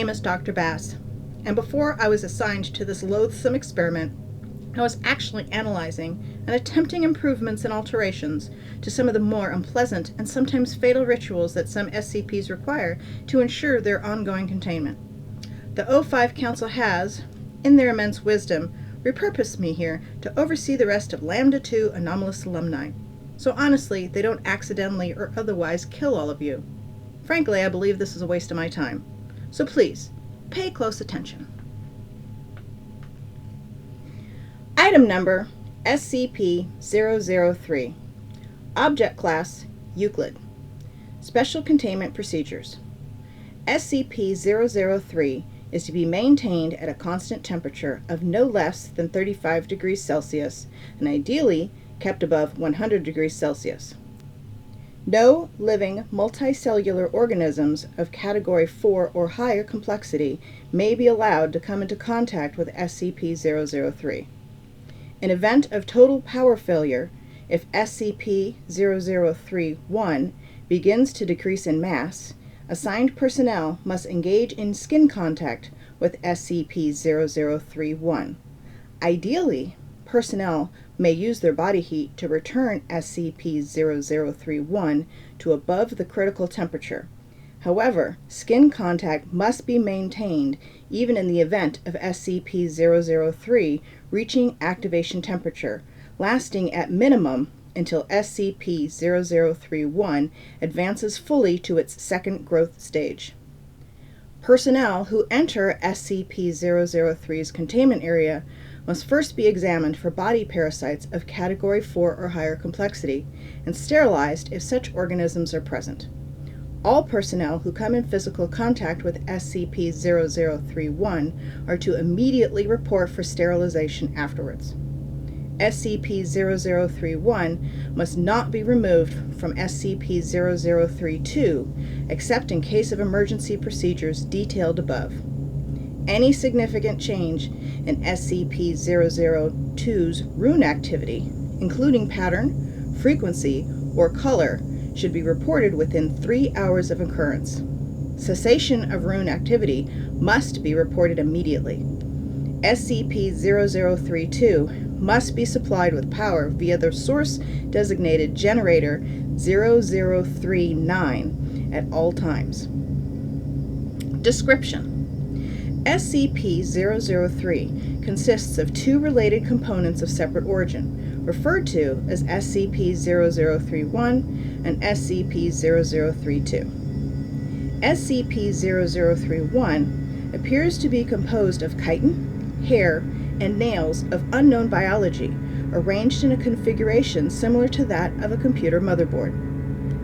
name is Dr. Bass, and before I was assigned to this loathsome experiment, I was actually analyzing and attempting improvements and alterations to some of the more unpleasant and sometimes fatal rituals that some SCPs require to ensure their ongoing containment. The O5 Council has, in their immense wisdom, repurposed me here to oversee the rest of Lambda-2 anomalous alumni. So honestly, they don't accidentally or otherwise kill all of you. Frankly, I believe this is a waste of my time. So please, pay close attention. Item number SCP-003. Object Class Euclid. Special Containment Procedures. SCP-003 is to be maintained at a constant temperature of no less than 35 degrees Celsius and ideally kept above 100 degrees Celsius. No living multicellular organisms of Category 4 or higher complexity may be allowed to come into contact with SCP-003. In event of total power failure, if SCP-003-1 begins to decrease in mass, assigned personnel must engage in skin contact with SCP-003-1. Ideally, personnel may use their body heat to return SCP-003-1 to above the critical temperature. However, skin contact must be maintained even in the event of SCP-003 reaching activation temperature, lasting at minimum until SCP-003-1 advances fully to its second growth stage. Personnel who enter SCP-003's containment area must first be examined for body parasites of Category 4 or higher complexity and sterilized if such organisms are present. All personnel who come in physical contact with SCP-003-1 are to immediately report for sterilization afterwards. SCP-003-1 must not be removed from SCP-003-2 except in case of emergency procedures detailed above. Any significant change in SCP-002's rune activity, including pattern, frequency, or color, should be reported within 3 hours of occurrence. Cessation of rune activity must be reported immediately. SCP-003-2 must be supplied with power via the source-designated generator 0039 at all times. Description: SCP-003 consists of two related components of separate origin, referred to as SCP-003-1 and SCP-003-2. SCP-003-1 appears to be composed of chitin, hair, and nails of unknown biology, arranged in a configuration similar to that of a computer motherboard.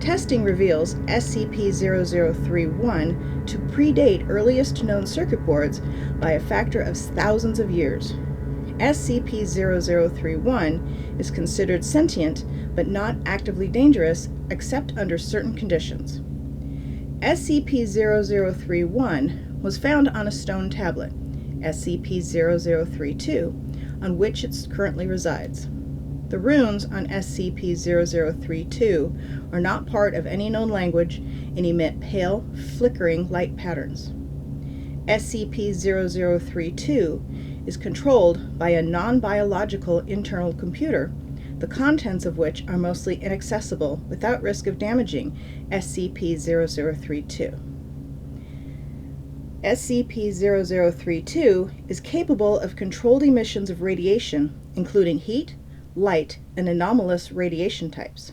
Testing reveals SCP-003-1 to predate earliest known circuit boards by a factor of thousands of years. SCP-003-1 is considered sentient but not actively dangerous except under certain conditions. SCP-003-1 was found on a stone tablet, SCP-003-2, on which it currently resides. The runes on SCP-003-2 are not part of any known language and emit pale, flickering light patterns. SCP-003-2 is controlled by a non-biological internal computer, the contents of which are mostly inaccessible without risk of damaging SCP-003-2. SCP-003-2 is capable of controlled emissions of radiation, including heat, light, and anomalous radiation types.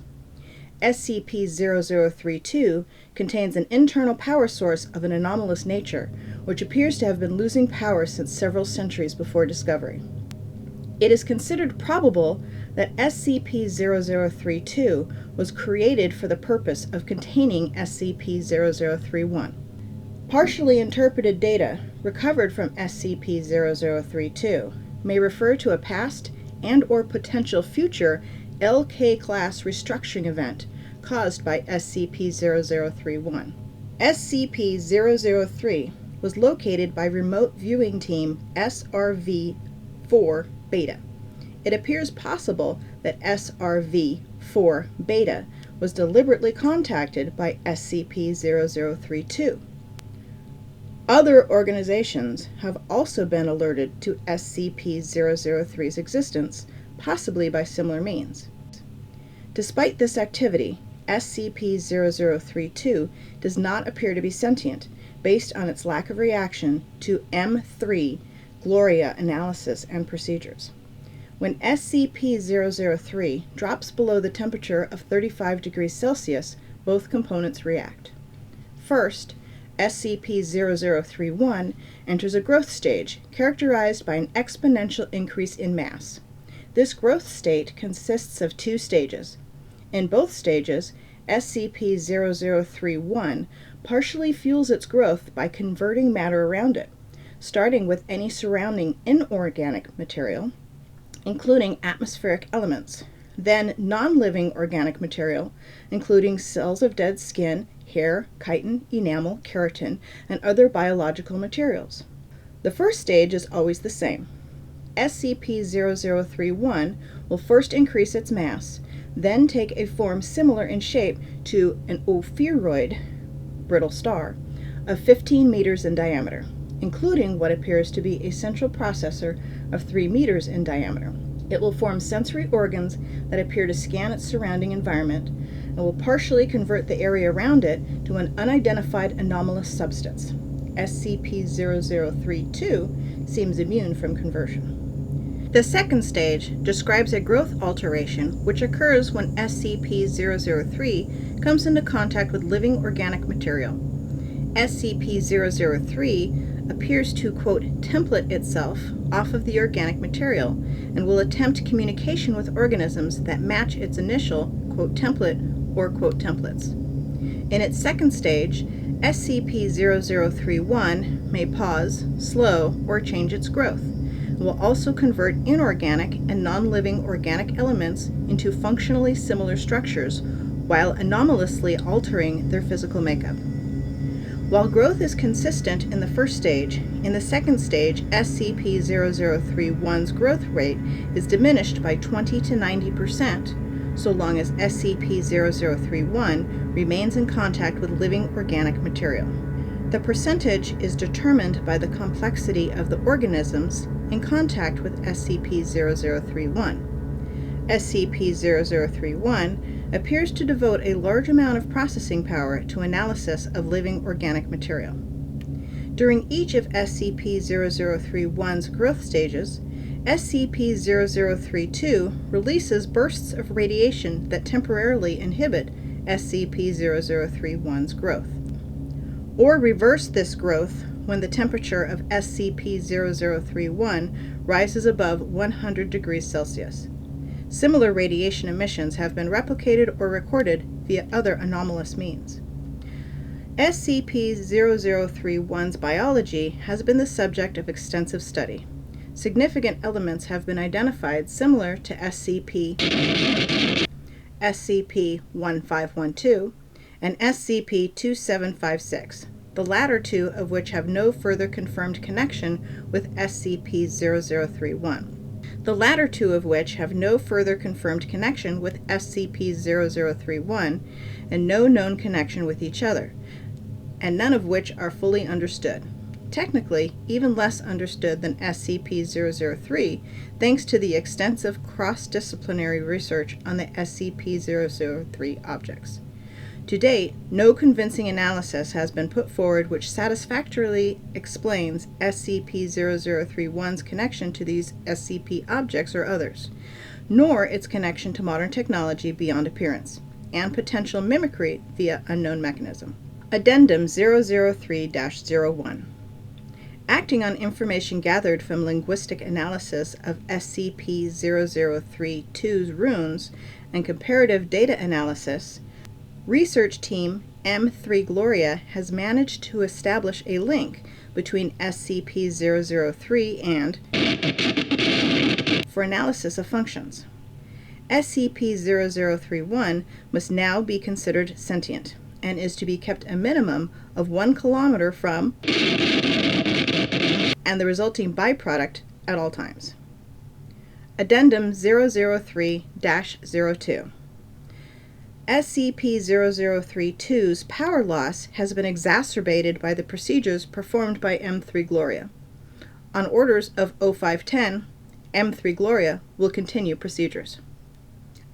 SCP-003-2 contains an internal power source of an anomalous nature, which appears to have been losing power since several centuries before discovery. It is considered probable that SCP-003-2 was created for the purpose of containing SCP-003-1. Partially interpreted data recovered from SCP-003-2 may refer to a past and/or potential future LK-class restructuring event caused by SCP-003-1. SCP-003 was located by remote viewing team SRV-4 Beta. It appears possible that SRV-4 Beta was deliberately contacted by SCP-003-2. Other organizations have also been alerted to SCP-003's existence, possibly by similar means. Despite this activity, SCP-0032 does not appear to be sentient, based on its lack of reaction to M3 Gloria analysis and procedures. When SCP-003 drops below the temperature of 35 degrees Celsius, both components react. First, SCP-0031 enters a growth stage characterized by an exponential increase in mass. This growth state consists of two stages. In both stages, SCP-0031 partially fuels its growth by converting matter around it, starting with any surrounding inorganic material, including atmospheric elements, then non-living organic material, including cells of dead skin, hair, chitin, enamel, keratin, and other biological materials. The first stage is always the same. SCP-0031 will first increase its mass, then take a form similar in shape to an ophiuroid brittle star of 15 meters in diameter, including what appears to be a central processor of 3 meters in diameter. It will form sensory organs that appear to scan its surrounding environment and will partially convert the area around it to an unidentified anomalous substance. SCP-0032 seems immune from conversion. The second stage describes a growth alteration which occurs when SCP-003 comes into contact with living organic material. SCP-003 appears to, quote, template itself off of the organic material and will attempt communication with organisms that match its initial, quote, template or, quote, templates. In its second stage, SCP-0031 may pause, slow, or change its growth, and will also convert inorganic and non-living organic elements into functionally similar structures, while anomalously altering their physical makeup. While growth is consistent in the first stage, in the second stage, SCP-0031's growth rate is diminished by 20 to 90%, so long as SCP-0031 remains in contact with living organic material. The percentage is determined by the complexity of the organisms in contact with SCP-0031. SCP-0031 appears to devote a large amount of processing power to analysis of living organic material. During each of SCP-0031's growth stages, SCP-0032 releases bursts of radiation that temporarily inhibit SCP-0031's growth, or reverse this growth when the temperature of SCP-0031 rises above 100 degrees Celsius. Similar radiation emissions have been replicated or recorded via other anomalous means. SCP-0031's biology has been the subject of extensive study. Significant elements have been identified similar to SCP-1512 and SCP-2756, the latter two of which have no further confirmed connection with SCP-0031. The latter two of which have no further confirmed connection with SCP-0031 and no known connection with each other, and none of which are fully understood. Technically, even less understood than SCP-003, thanks to the extensive cross-disciplinary research on the SCP-003 objects. To date, no convincing analysis has been put forward which satisfactorily explains SCP-0031's connection to these SCP objects or others, nor its connection to modern technology beyond appearance, and potential mimicry via unknown mechanism. Addendum 003-01. Acting on information gathered from linguistic analysis of SCP-003-2's runes and comparative data analysis, Research Team M3 Gloria has managed to establish a link between SCP-003 and for analysis of functions. SCP-0031 must now be considered sentient and is to be kept a minimum of 1 kilometer from and the resulting byproduct at all times. Addendum 003-02. SCP-0032's power loss has been exacerbated by the procedures performed by M3 Gloria. On orders of 0510, M3 Gloria will continue procedures.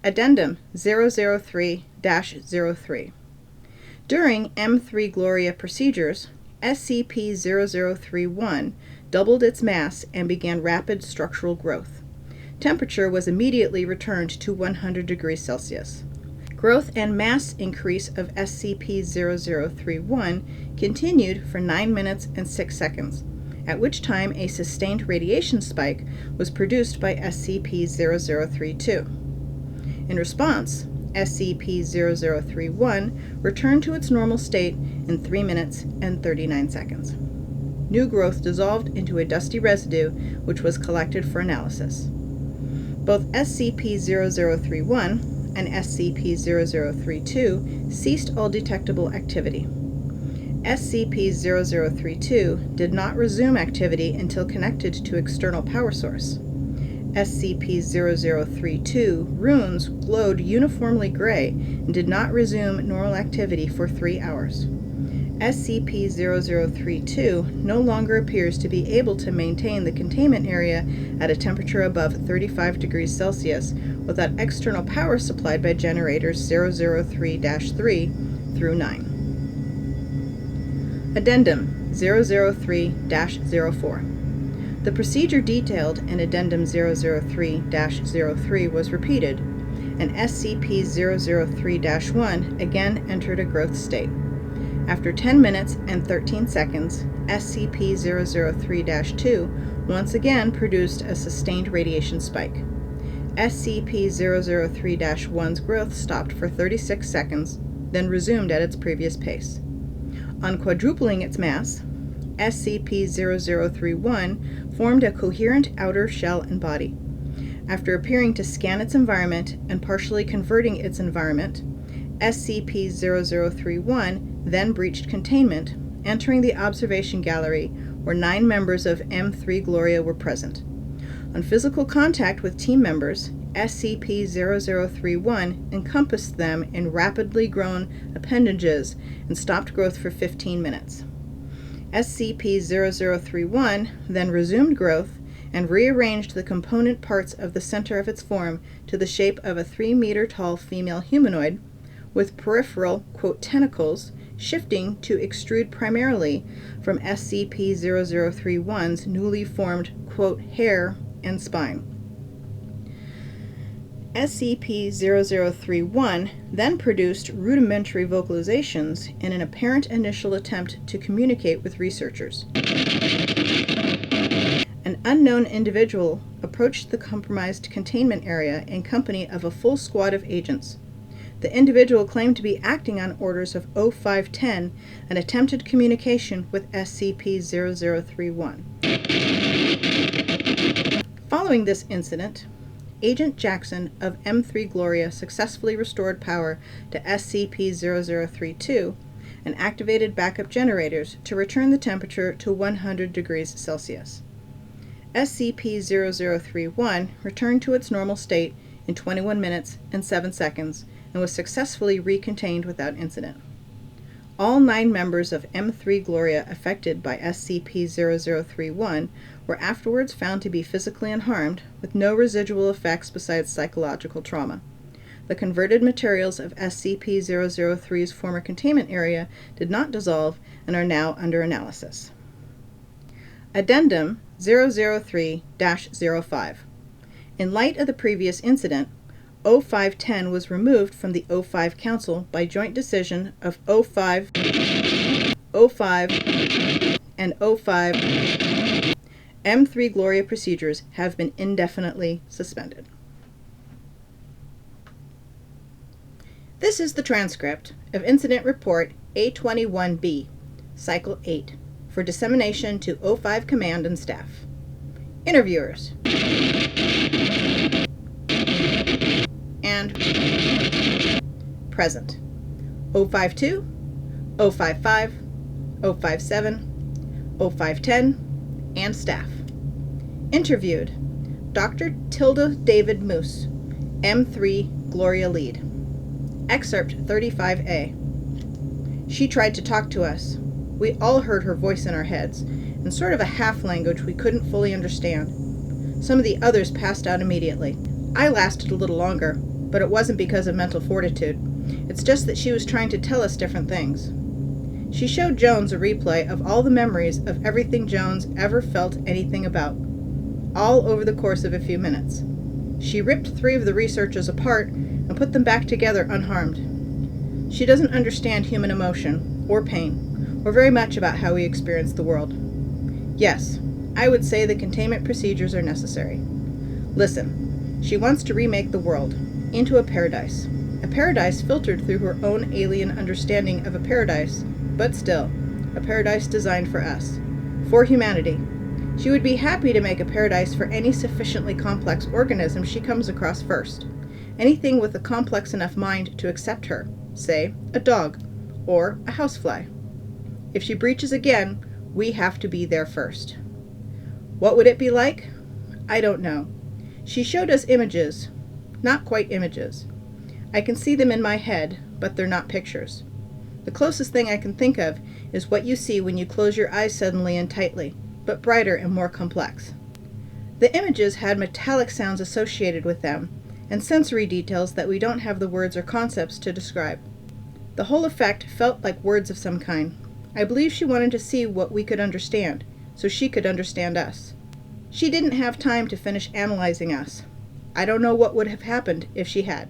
Addendum 003-03. During M3 Gloria procedures, SCP-0031 doubled its mass and began rapid structural growth. Temperature was immediately returned to 100 degrees Celsius. Growth and mass increase of SCP-0031 continued for 9 minutes and 6 seconds, at which time a sustained radiation spike was produced by SCP-0032. In response, SCP-0031 returned to its normal state in 3 minutes and 39 seconds. New growth dissolved into a dusty residue which was collected for analysis. Both SCP-0031 and SCP-0032 ceased all detectable activity. SCP-0032 did not resume activity until connected to external power source. SCP-0032 runes glowed uniformly gray and did not resume normal activity for 3 hours. SCP-0032 no longer appears to be able to maintain the containment area at a temperature above 35 degrees Celsius without external power supplied by generators 003-3 through 9. Addendum 003-04. The procedure detailed in Addendum 003-03 was repeated, and SCP-003-1 again entered a growth state. After 10 minutes and 13 seconds, SCP-003-2 once again produced a sustained radiation spike. SCP-003-1's growth stopped for 36 seconds, then resumed at its previous pace. On quadrupling its mass, SCP-0031 formed a coherent outer shell and body. After appearing to scan its environment and partially converting its environment, SCP-0031 then breached containment, entering the observation gallery where 9 members of M3 Gloria were present. On physical contact with team members, SCP-0031 encompassed them in rapidly grown appendages and stopped growth for 15 minutes. SCP-0031 then resumed growth and rearranged the component parts of the center of its form to the shape of a 3-meter-tall female humanoid, with peripheral, tentacles shifting to extrude primarily from SCP-0031's newly formed, hair and spine. SCP-0031 then produced rudimentary vocalizations in an apparent initial attempt to communicate with researchers. An unknown individual approached the compromised containment area in company of a full squad of agents. The individual claimed to be acting on orders of 0510 and attempted communication with SCP-0031. Following this incident, Agent Jackson of M3 Gloria successfully restored power to SCP-0032 and activated backup generators to return the temperature to 100 degrees Celsius. SCP-0031 returned to its normal state in 21 minutes and 7 seconds and was successfully recontained without incident. All 9 members of M3 Gloria affected by SCP-0031 were afterwards found to be physically unharmed, with no residual effects besides psychological trauma. The converted materials of SCP-003's former containment area did not dissolve and are now under analysis. Addendum 003-05. In light of the previous incident, 0510 was removed from the 05 Council by joint decision of 05, and 05. M3 Gloria procedures have been indefinitely suspended. This is the transcript of Incident Report A21B, Cycle 8, for dissemination to 05 Command and Staff. Interviewers. And present. 052, 055, 057, 0510, and staff. Interviewed: Dr. Tilda David Moose, M3 Gloria Lead. Excerpt 35A. She tried to talk to us. We all heard her voice in our heads, in sort of a half-language we couldn't fully understand. Some of the others passed out immediately. I lasted a little longer, but it wasn't because of mental fortitude. It's just that she was trying to tell us different things. She showed Jones a replay of all the memories of everything Jones ever felt anything about, all over the course of a few minutes. She ripped 3 of the researchers apart and put them back together unharmed. She doesn't understand human emotion, or pain, or very much about how we experience the world. Yes, I would say the containment procedures are necessary. Listen, she wants to remake the world into a paradise filtered through her own alien understanding of a paradise, but still, a paradise designed for us, for humanity. She would be happy to make a paradise for any sufficiently complex organism she comes across first. Anything with a complex enough mind to accept her, say, a dog, or a housefly. If she breaches again, we have to be there first. What would it be like? I don't know. She showed us images. Not quite images. I can see them in my head, but they're not pictures. The closest thing I can think of is what you see when you close your eyes suddenly and tightly, but brighter and more complex. The images had metallic sounds associated with them, and sensory details that we don't have the words or concepts to describe. The whole effect felt like words of some kind. I believe she wanted to see what we could understand, so she could understand us. She didn't have time to finish analyzing us. I don't know what would have happened if she had.